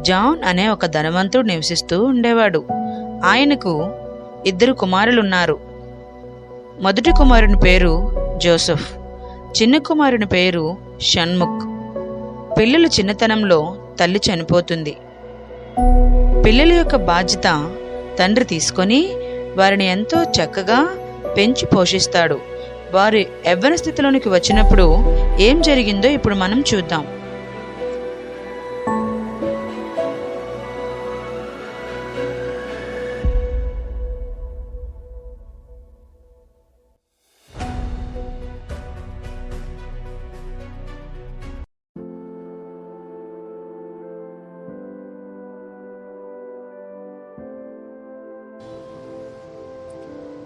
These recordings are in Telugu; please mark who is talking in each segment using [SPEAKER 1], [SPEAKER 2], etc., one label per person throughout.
[SPEAKER 1] జాన్ అనే ఒక ధనవంతుడు నివసిస్తూ ఉండేవాడు. ఆయనకు 2 కుమారులున్నారు. మొదటి కుమారుని పేరు జోసెఫ్, చిన్న కుమారుని పేరు షణ్ముఖ్. పిల్లలు చిన్నతనంలో తల్లి చనిపోతుంది. పిల్లల యొక్క బాధ్యత తండ్రి తీసుకొని వారిని ఎంతో చక్కగా పెంచి పోషిస్తాడు. వారు యవ్వన స్థితిలోనికి వచ్చినప్పుడు ఏం జరిగిందో ఇప్పుడు మనం చూద్దాం.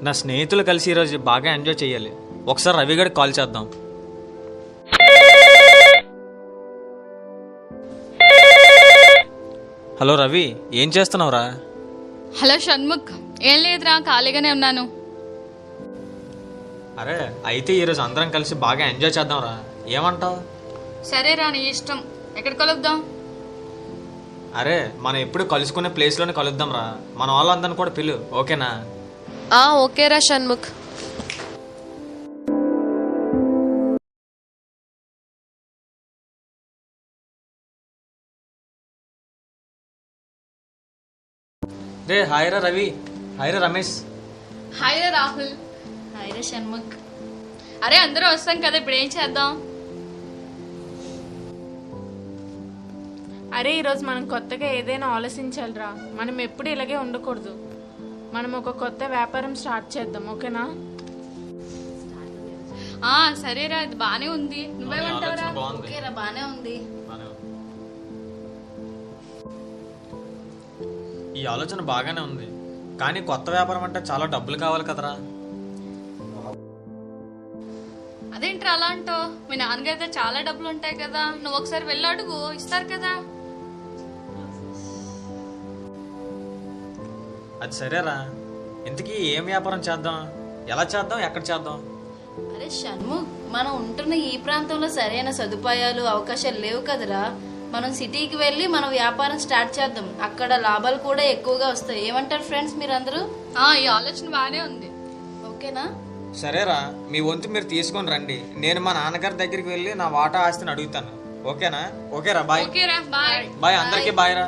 [SPEAKER 2] నా స్నేహితులు కలిసి ఈరోజు బాగా ఎంజాయ్ చేయాలి. ఒకసారి రవి గారికి కాల్ చేద్దాం. హలో రవి, ఏం చేస్తున్నావురా?
[SPEAKER 3] హలో షణ్ముఖ్, ఏం లేదురా, ఖాళీగానే ఉన్నాను.
[SPEAKER 2] అరే అయితే ఈరోజు అందరం కలిసి బాగా ఎంజాయ్ చేద్దాంరా, ఏమంటావు?
[SPEAKER 3] సరేరా, నీ ఇష్టం. ఎక్కడ కలుద్దాం?
[SPEAKER 2] అరే మనం ఎప్పుడు కలుసుకునే ప్లేస్లోనే కలుద్దాంరా. మన వాళ్ళందరిని కూడా పిలు, ఓకేనా?
[SPEAKER 4] ఓకేరా షణ్ముఖ్.
[SPEAKER 2] రే హాయ్ రా రవి, హాయ్ రా రమేష్.
[SPEAKER 3] హాయ్ రా రాహుల్. హాయ్ రా షణ్ముఖ్. అరే అందరూ వస్తాం కదా, ఇప్పుడు ఏం చేద్దాం?
[SPEAKER 5] అరే ఈరోజు మనం కొత్తగా ఏదైనా ఆలోచించాలిరా. మనం ఎప్పుడు ఇలాగే ఉండకూడదు. మనం ఒక కొత్త వ్యాపారం స్టార్ట్ చేద్దాం, ఓకేనా?
[SPEAKER 3] సరేరా, ఇది బానే ఉంది. నువ్వేమంటావురా?
[SPEAKER 4] ఓకేరా, బానే ఉంది.
[SPEAKER 2] ఈ ఆలోచన బాగానే ఉంది, కానీ కొత్త వ్యాపారం అంటే చాలా డబ్బులు కావాలి కదరా.
[SPEAKER 3] అదేంట్రా అలా అంటావు? మీ నాన్నగారితో చాలా డబ్బులు ఉంటాయి కదా, నువ్వు ఒకసారి వెళ్ళి అడుగు, ఇస్తారు కదా.
[SPEAKER 2] అది సరేరా, ఇంతకీ ఏం వ్యాపారం చేద్దాం, ఎలా చేద్దాం, ఎక్కడ చేద్దాం?
[SPEAKER 4] అరే షణ్ముఖ్, మనం ఉంటున్న ఈ ప్రాంతంలో సరైన సదుపాయాలు అవకాశాలు లేవు కదరా. మనం సిటీకి వెళ్ళి మన వ్యాపారం స్టార్ట్ చేద్దాం. అక్కడ లాభాలు కూడా ఎక్కువగా వస్తాయి. ఏమంటారు ఫ్రెండ్స్ మీరందరూ?
[SPEAKER 3] ఈ ఆలోచన బానే ఉంది.
[SPEAKER 4] ఓకేనా?
[SPEAKER 2] సరేరా, మీ వంతు మీరు తీసుకొని రండి. నేను మా నాన్నగారి దగ్గరికి వెళ్ళి నా వాటా ఆస్తిని అడుగుతాను, ఓకేనా? ఓకేరా, బాయ్.
[SPEAKER 3] ఓకేరా, బాయ్.
[SPEAKER 2] బాయ్, అందరికీ బాయ్ రా.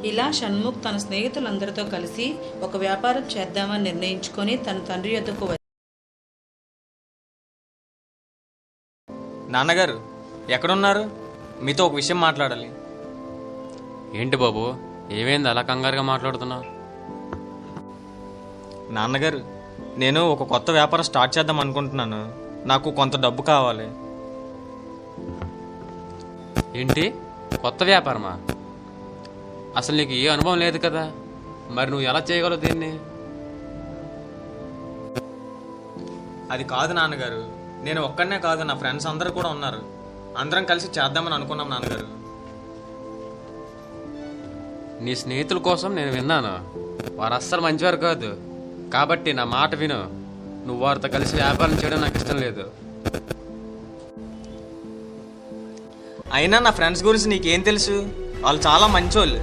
[SPEAKER 1] ఇలా షణ్ముఖ్ తన స్నేహితులందరితో కలిసి ఒక వ్యాపారం చేద్దామని నిర్ణయించుకొని తన తండ్రి యొద్దకు
[SPEAKER 2] నాన్నగారు ఎక్కడున్నారు? మీతో ఒక విషయం మాట్లాడాలి.
[SPEAKER 6] ఏంటి బాబు, ఏమైంది అలా కంగారుగా మాట్లాడుతున్నావు?
[SPEAKER 2] నాన్నగారు, నేను ఒక కొత్త వ్యాపారం స్టార్ట్ చేద్దాం అనుకుంటున్నాను. నాకు కొంత డబ్బు కావాలి.
[SPEAKER 6] ఏంటి, కొత్త వ్యాపారమా? అసలు నీకు ఏ అనుభవం లేదు కదా, మరి నువ్వు ఎలా చేయగలవు దీన్ని?
[SPEAKER 2] అది కాదు నాన్నగారు, నేను ఒక్కడనే కాదు, నా ఫ్రెండ్స్ అందరూ కూడా ఉన్నారు. అందరం కలిసి చేద్దామని అనుకున్నాం నాన్నగారు.
[SPEAKER 6] నీ స్నేహితుల కోసం నేను విన్నాను, వారు అస్సలు మంచివారు కాదు. కాబట్టి నా మాట విను, నువ్వు వారితో కలిసి వ్యాపారం చేయడం నాకు ఇష్టం లేదు.
[SPEAKER 2] అయినా నా ఫ్రెండ్స్ గురించి నీకేం తెలుసు? వాళ్ళు చాలా మంచోళ్ళు.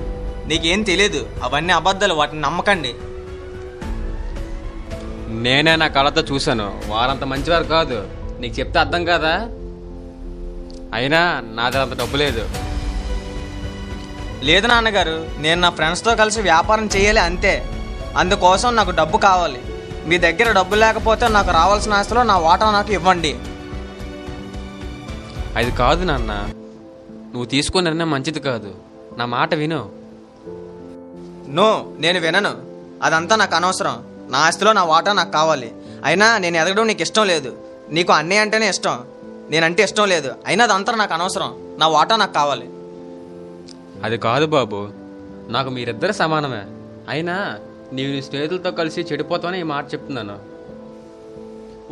[SPEAKER 2] నీకేం తెలియదు, అవన్నీ అబద్ధాలు, వాటిని నమ్మకండి.
[SPEAKER 6] నేనే నా కళ్ళతో చూశాను, వారంత మంచివారు కాదు. నీకు చెప్తే అర్థం కాదా? అయినా నా దగ్గర అంత డబ్బు లేదు.
[SPEAKER 2] లేదు నాన్నగారు, నేను నా ఫ్రెండ్స్తో కలిసి వ్యాపారం చేయాలి అంతే. అందుకోసం నాకు డబ్బు కావాలి. మీ దగ్గర డబ్బు లేకపోతే నాకు రావాల్సిన ఆస్తిలో నా వాటా నాకు ఇవ్వండి.
[SPEAKER 6] అది కాదు నాన్న, నువ్వు తీసుకున్న నిర్ణయం మంచిది కాదు. నా మాట విను.
[SPEAKER 2] నో, నేను వినను. అదంతా నాకు అనవసరం. నా ఆస్తిలో నా వాటా నాకు కావాలి. అయినా నేను ఎదగడం నీకు ఇష్టం లేదు. నీకు అన్నయ్య అంటేనే ఇష్టం, నేనంటే ఇష్టం లేదు. అయినా అదంతా నాకు అనవసరం. నా వాటా నాకు కావాలి.
[SPEAKER 6] అది కాదు బాబు, నాకు మీరిద్దరు సమానమే. అయినా నీవు నీ స్నేహితులతో కలిసి చెడిపోతావని ఈ మాట చెప్తున్నాను.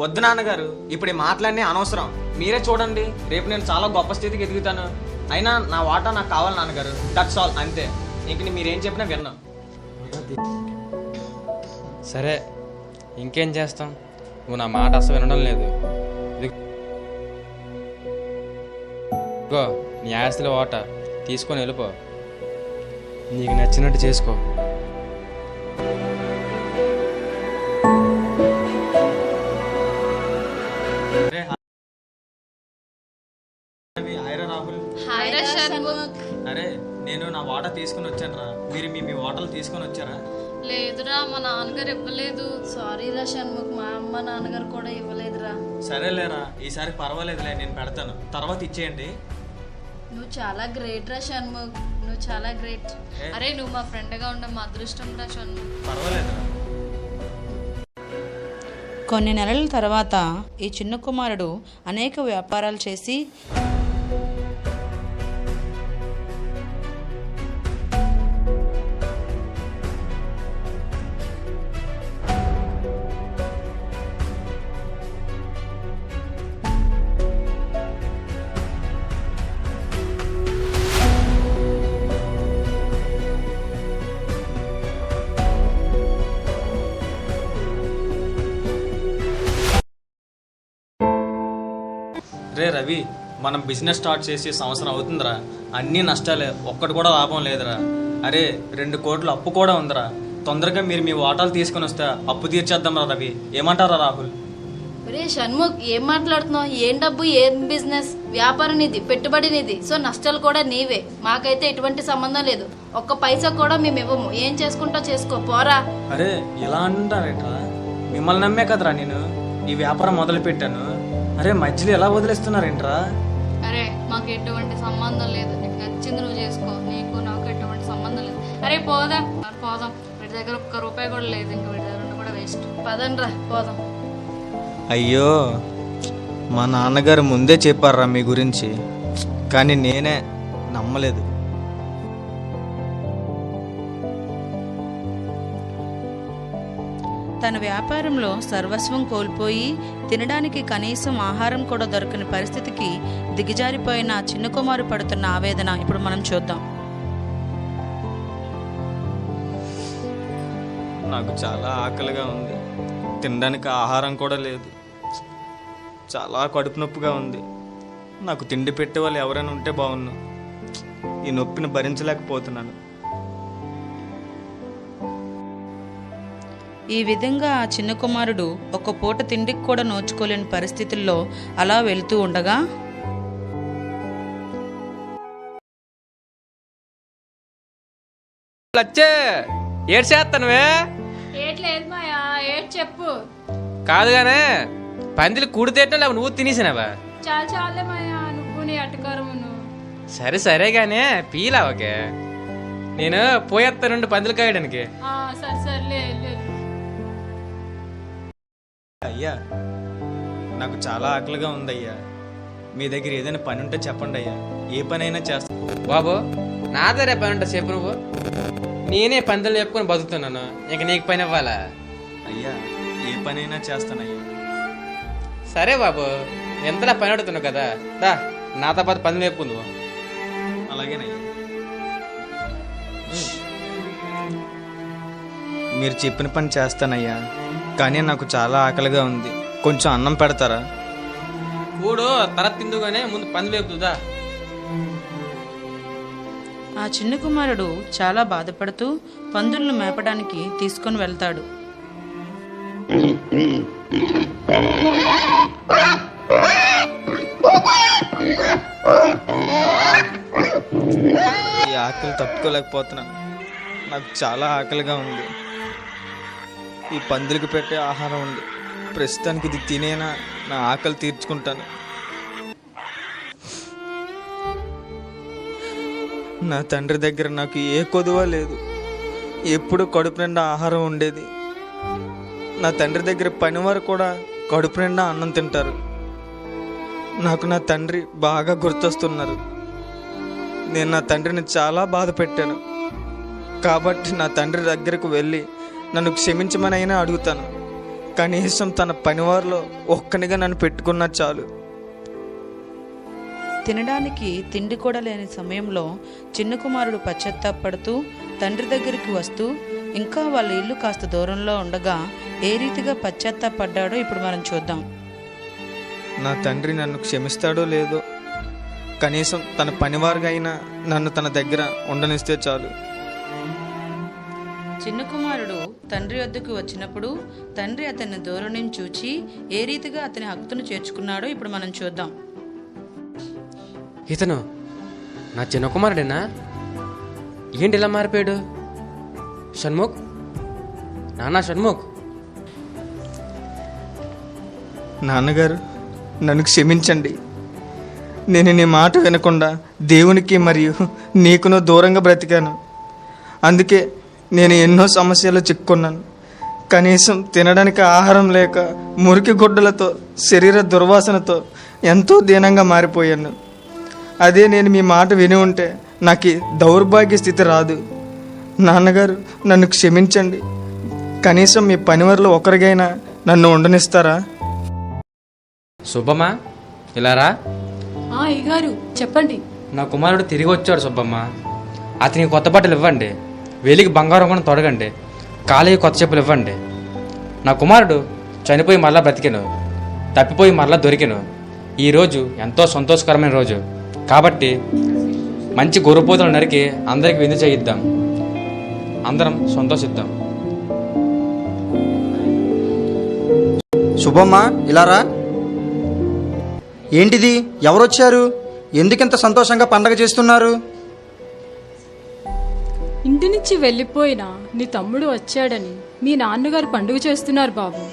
[SPEAKER 2] వద్దు నాన్నగారు, ఇప్పుడు ఈ మాటలన్నీ అనవసరం. మీరే చూడండి, రేపు నేను చాలా గొప్ప స్థితికి ఎదుగుతాను. అయినా నా వాటా నాకు కావాలి నాన్నగారు, దట్స్ ఆల్, అంతే. ఇంక మీరేం చెప్పినా విన్నా.
[SPEAKER 7] సరే, ఇంకేం చేస్తాం? నువ్వు నా మాట అసలు వినడం లేదు. ఇగో నీ ఆస్తిలో వాటా తీసుకొని వెళ్ళిపో. నీకు నచ్చినట్టు చేసుకో.
[SPEAKER 3] హాయ్ రా షణ్ముఖ్.
[SPEAKER 2] అరే నేను నా వాటా తీసుకుని వచ్చాను రా. మీరు మీ వాటలు తీసుకొని వచ్చారా?
[SPEAKER 3] లేదురా, మా నాన్నగారు ఇవ్వలేదు.
[SPEAKER 4] సారీ రా షణ్ముఖ్, మా అమ్మ నాన్నగారు కూడా ఇవ్వలేదురా.
[SPEAKER 2] సరేలేరా, ఈసారి పర్వాలేదులే, నేను పెడతాను, తర్వాత ఇచ్చేయండి.
[SPEAKER 4] నువ్వు చాలా గ్రేట్ రా షణ్ముఖ్, నువ్వు చాలా గ్రేట్.
[SPEAKER 3] అరే నువ్వు మా ఫ్రెండ్గా ఉండే మా అదృష్టం రా షణ్ముఖ్.
[SPEAKER 2] పర్వాలేదురా.
[SPEAKER 1] కొన్ని నెలల తర్వాత ఈ చిన్న కుమారుడు అనేక వ్యాపారాలు చేసి
[SPEAKER 2] రే రవి, మనం బిజినెస్ స్టార్ట్ చేసి సంవత్సరం అవుతుందిరా. అన్నీ నష్టాలే, ఒక్కటి కూడా లాభం లేదురా. అరే 2 కోట్లు అప్పు కూడా ఉందిరా. తొందరగా మీరు మీ వాటాలు తీసుకుని వస్తే అప్పు తీర్చేద్దాం రా రవి. ఏమంటారా రాహుల్?
[SPEAKER 4] రే షణ్ముఖ్, ఏం మాట్లాడుతున్నావు? ఏం డబ్బు, ఏం బిజినెస్? వ్యాపారం నీది, పెట్టుబడి నీది, సో నష్టాలు కూడా నీవే. మాకైతే ఎటువంటి సంబంధం లేదు. ఒక్క పైసా కూడా మేము ఇవ్వము. ఏం చేసుకుంటా చేసుకో, పోరా.
[SPEAKER 2] అరే ఇలా అంటారేట్రా? మిమ్మల్ని నమ్మే కదరా నేను ఈ వ్యాపారం మొదలు పెట్టాను. అరే మధ్యలో ఎలా వదిలేస్తున్నారేంట్రా?
[SPEAKER 3] అరే మాకు ఎటువంటి సంబంధం లేదు. నీకు నచ్చింది నువ్వు చేసుకో, నీకు నాకు ఎటువంటి సంబంధం లేదు. అరే పోదాం, పోదాం. వీటి దగ్గర ఒక్క రూపాయి కూడా లేదు, ఇంకా వీటి దగ్గర కూడా వేస్ట్.
[SPEAKER 4] పదండ్రా పోదాం.
[SPEAKER 2] అయ్యో, మా నాన్నగారు ముందే చెప్పారా మీ గురించి, కానీ నేనే నమ్మలేదు.
[SPEAKER 1] తన వ్యాపారంలో సర్వస్వం కోల్పోయి తినడానికి కనీసం ఆహారం కూడా దొరకని పరిస్థితికి దిగజారిపోయిన చిన్న కుమారు పడుతున్న ఆవేదన ఇప్పుడు మనం చూద్దాం.
[SPEAKER 2] నాకు చాలా ఆకలిగా ఉంది, తినడానికి ఆహారం కూడా లేదు. చాలా కడుపు నొప్పిగా ఉంది. నాకు తిండి పెట్టే వాళ్ళు ఎవరైనా ఉంటే బాగున్ను. ఈ నొప్పిని భరించలేకపోతున్నాను.
[SPEAKER 1] ఈ విధంగా ఆ చిన్న కుమారుడు ఒక పూట తిండికి కూడా నోచుకోలేని పరిస్థితుల్లో అలా వెళ్తూ ఉండగా
[SPEAKER 7] లచ్చే ఏడ్చేస్తానువే.
[SPEAKER 5] ఏట్లేదు మాయా, ఏట్ చెప్పు.
[SPEAKER 7] కాదుగానే పందిలు కూడితేటా లేవు, నువ్వు తినేసినావా?
[SPEAKER 5] చాలా చాలే మాయా, నువ్వు నీ అటకారమును.
[SPEAKER 7] సరే సరేగానే పీలా ఓకే. నేను పోయేస్తానుండి పందిలు కాయడానికి.
[SPEAKER 5] సరే సర్లే.
[SPEAKER 2] అయ్యా నాకు చాలా ఆకలిగా ఉందయ్యా. మీ దగ్గర ఏదైనా పని ఉంటే చెప్పండి అయ్యా, ఏ పనైనా చేస్తా.
[SPEAKER 7] బాబు నా దగ్గర పని ఉంటా చెప్పు. నువ్వు నేనే పందులు చెప్పుకొని బతుకుతున్నాను, ఇంక నీకు పని ఇవ్వాలా?
[SPEAKER 2] అయ్యా ఏ పనైనా చేస్తానయ్యా.
[SPEAKER 7] సరే బాబు, ఎంతలా పని అడుగుతున్నావు కదా, రా నాతో పాటు పందులు చెప్పుకు నువ్వు.
[SPEAKER 2] అలాగేనయ్యా. మీరు చెప్పిన పని చేస్తానయ్యా, కానీ నాకు చాలా ఆకలిగా ఉంది. కొంచెం అన్నం పెడతారా?
[SPEAKER 7] కూడు తర్వాత తిందుగానే ముందు పందులు చెప్పుదా.
[SPEAKER 1] ఆ చిన్న కుమారుడు చాలా బాధపడుతూ పందులను మేపడానికి తీసుకొని వెళ్తాడు.
[SPEAKER 2] ఈ ఆకలి తట్టుకోలేకపోతున్నాను. నాకు చాలా ఆకలిగా ఉంది. ఈ పందులకు పెట్టే ఆహారం ఉంది, ప్రస్తుతానికి ఇది తినేనా నా ఆకలి తీర్చుకుంటాను. నా తండ్రి దగ్గర నాకు ఏ కొదువ లేదు, ఎప్పుడు కడుపు నిండా ఆహారం ఉండేది. నా తండ్రి దగ్గర పనివారు కూడా కడుపు నిండా అన్నం తింటారు. నాకు నా తండ్రి బాగా గుర్తొస్తున్నారు. నేను నా తండ్రిని చాలా బాధ పెట్టాను, కాబట్టి నా తండ్రి దగ్గరకు వెళ్ళి నన్ను క్షమించమనైనా అడుగుతాను. కనీసం తన పనివారిలో ఒక్కనిగా నన్ను పెట్టుకున్నా చాలు.
[SPEAKER 1] తినడానికి తిండి కూడా లేని సమయంలో చిన్న కుమారుడు పశ్చాత్తాపడుతూ తండ్రి దగ్గరికి వస్తూ ఇంకా వాళ్ళ ఇల్లు కాస్త దూరంలో ఉండగా ఏ రీతిగా పశ్చాత్తాపడ్డాడో ఇప్పుడు మనం చూద్దాం.
[SPEAKER 2] నా తండ్రి నన్ను క్షమిస్తాడో లేదో, కనీసం తన పనివారుగా అయినా నన్ను తన దగ్గర ఉండనిస్తే చాలు.
[SPEAKER 1] చిన్న కుమారుడు తండ్రి వద్దకు వచ్చినప్పుడు తండ్రి అతన్ని దూరం నుంచి చూచి ఏ రీతిగా అతని హక్కును చేర్చుకున్నాడో ఇప్పుడు మనం చూద్దాం.
[SPEAKER 7] ఇతను నా చిన్న కుమారుడేనా? ఏంటి ఇలా మారిపోయాడు? షణ్ముఖ్, నాన్న షణ్ముఖ్.
[SPEAKER 2] నాన్నగారు, నన్ను క్షమించండి. నేను నీ మాట వినకుండా దేవునికి మరియు నీకును దూరంగా బ్రతికాను. అందుకే నేను ఎన్నో సమస్యలు చిక్కుకున్నాను. కనీసం తినడానికి ఆహారం లేక మురికి గుడ్డలతో శరీర దుర్వాసనతో ఎంతో దీనంగా మారిపోయాను. అదే నేను మీ మాట విని ఉంటే నాకు దౌర్భాగ్య స్థితి రాదు. నాన్నగారు, నన్ను క్షమించండి. కనీసం మీ పనివారిలో ఒకరికైనా నన్ను ఉండనిస్తారా?
[SPEAKER 7] సుబ్బమ్మ, ఇలా రా.
[SPEAKER 8] అయ్యగారు చెప్పండి.
[SPEAKER 7] నా కుమారుడు తిరిగి వచ్చాడు సుబ్బమ్మ. అతనికి కొత్త బట్టలు ఇవ్వండి, వేలికి బంగారం కూడా తొడగండి, కాలికి కొత్త చెప్పులు ఇవ్వండి. నా కుమారుడు చనిపోయి మరలా బ్రతికెను, తప్పిపోయి మరలా దొరికెను. ఈరోజు ఎంతో సంతోషకరమైన రోజు కాబట్టి మంచి గొర్రెపోతులు నరికి అందరికి విందు చేయిద్దాం, అందరం సంతోషిద్దాం.
[SPEAKER 9] శుభమ్మ, ఇలా రా. ఏంటిది? ఎవరొచ్చారు? ఎందుకింత సంతోషంగా పండగ చేస్తున్నారు?
[SPEAKER 8] ఇంటి నుంచి వెళ్ళిపోయిన నీ తమ్ముడు వచ్చాడని మీ నాన్నగారు పండుగ చేస్తున్నారు బాబు.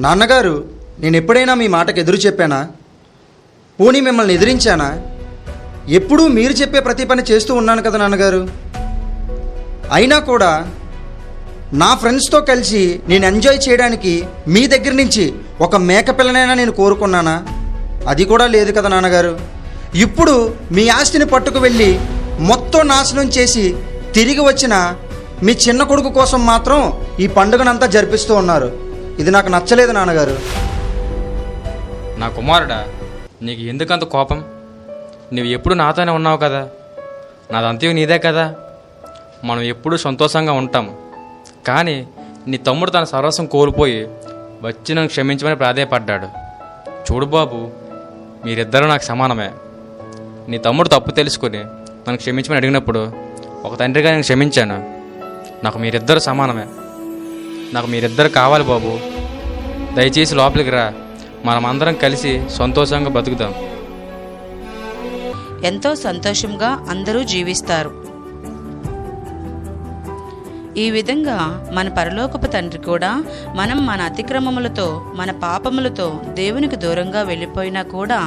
[SPEAKER 9] నాన్నగారు, నేను ఎప్పుడైనా మీ మాటకు ఎదురు చెప్పానా? పోనీ మిమ్మల్ని ఎదిరించానా? ఎప్పుడూ మీరు చెప్పే ప్రతి పని చేస్తూ ఉన్నాను కదా నాన్నగారు. అయినా కూడా నా ఫ్రెండ్స్తో కలిసి నేను ఎంజాయ్ చేయడానికి మీ దగ్గర నుంచి ఒక మేకపిల్లనైనా నేను కోరుకున్నానా? అది కూడా లేదు కదా నాన్నగారు. ఇప్పుడు మీ ఆస్తిని పట్టుకు వెళ్ళి మొత్తం నాశనం చేసి తిరిగి వచ్చిన మీ చిన్న కొడుకు కోసం మాత్రం ఈ పండుగనంతా జరిపిస్తూ ఉన్నారు. ఇది నాకు నచ్చలేదు నాన్నగారు.
[SPEAKER 7] నా కుమారుడా, నీకు ఎందుకంత కోపం? నువ్వు ఎప్పుడు నాతోనే ఉన్నావు కదా, నాదంతా నీదే కదా. మనం ఎప్పుడూ సంతోషంగా ఉంటాం. కానీ నీ తమ్ముడు తన సర్వస్వం కోల్పోయి వచ్చి నన్ను క్షమించమని ప్రాధేయపడ్డాడు. చూడు బాబు, మీరిద్దరూ నాకు సమానమే. నీ తమ్ముడు తప్పు తెలుసుకుని నన్ను క్షమించమని అడిగినప్పుడు ఒక తండ్రిగా నేను క్షమించాను. నాకు మీరిద్దరు సమానమే. నాకు మీరిద్దరు కావాలి బాబు. దయచేసి లోపలికి రా, మనమందరం కలిసి సంతోషంగా బతుకుదాం.
[SPEAKER 1] ఎంతో సంతోషంగా అందరూ జీవిస్తారు. ఈ విధంగా మన పరలోకపు తండ్రి కూడా మనం మన అతిక్రమములతో మన పాపములతో దేవునికి దూరంగా వెళ్ళిపోయినా కూడా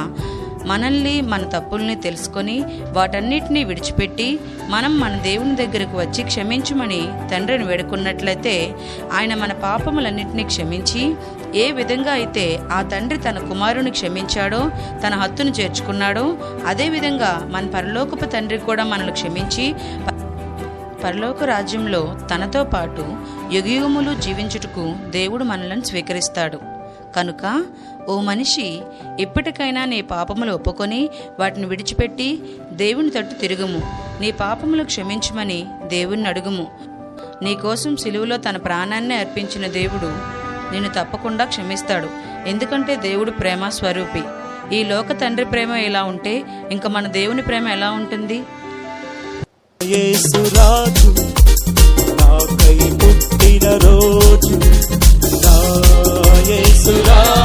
[SPEAKER 1] మనల్ని మన తప్పుల్ని తెలుసుకొని వాటన్నిటినీ విడిచిపెట్టి మనం మన దేవుని దగ్గరకు వచ్చి క్షమించమని తండ్రిని వేడుకున్నట్లయితే ఆయన మన పాపములన్నింటినీ క్షమించి ఏ విధంగా అయితే ఆ తండ్రి తన కుమారుని క్షమించాడో తన హత్తును చేర్చుకున్నాడో అదేవిధంగా మన పరలోకపు తండ్రి కూడా మనల్ని క్షమించి పరలోక రాజ్యంలో తనతో పాటు యుగయుగములు జీవించుటకు దేవుడు మనలను స్వీకరిస్తాడు. కనుక ఓ మనిషి, ఇప్పటికైనా నీ పాపములు ఒప్పుకొని వాటిని విడిచిపెట్టి దేవుని తట్టు తిరుగుము. నీ పాపములు క్షమించమని దేవుణ్ణి అడుగుము. నీకోసం సిలువలో తన ప్రాణాన్ని అర్పించిన దేవుడు నిన్ను తప్పకుండా క్షమిస్తాడు. ఎందుకంటే దేవుడు ప్రేమ స్వరూపి. ఈ లోక తండ్రి ప్రేమ ఎలా ఉంటే ఇంకా మన దేవుని ప్రేమ ఎలా ఉంటుంది?
[SPEAKER 10] యేసురాజు నాకై పుట్టిన రోజు, నా యేసురాజు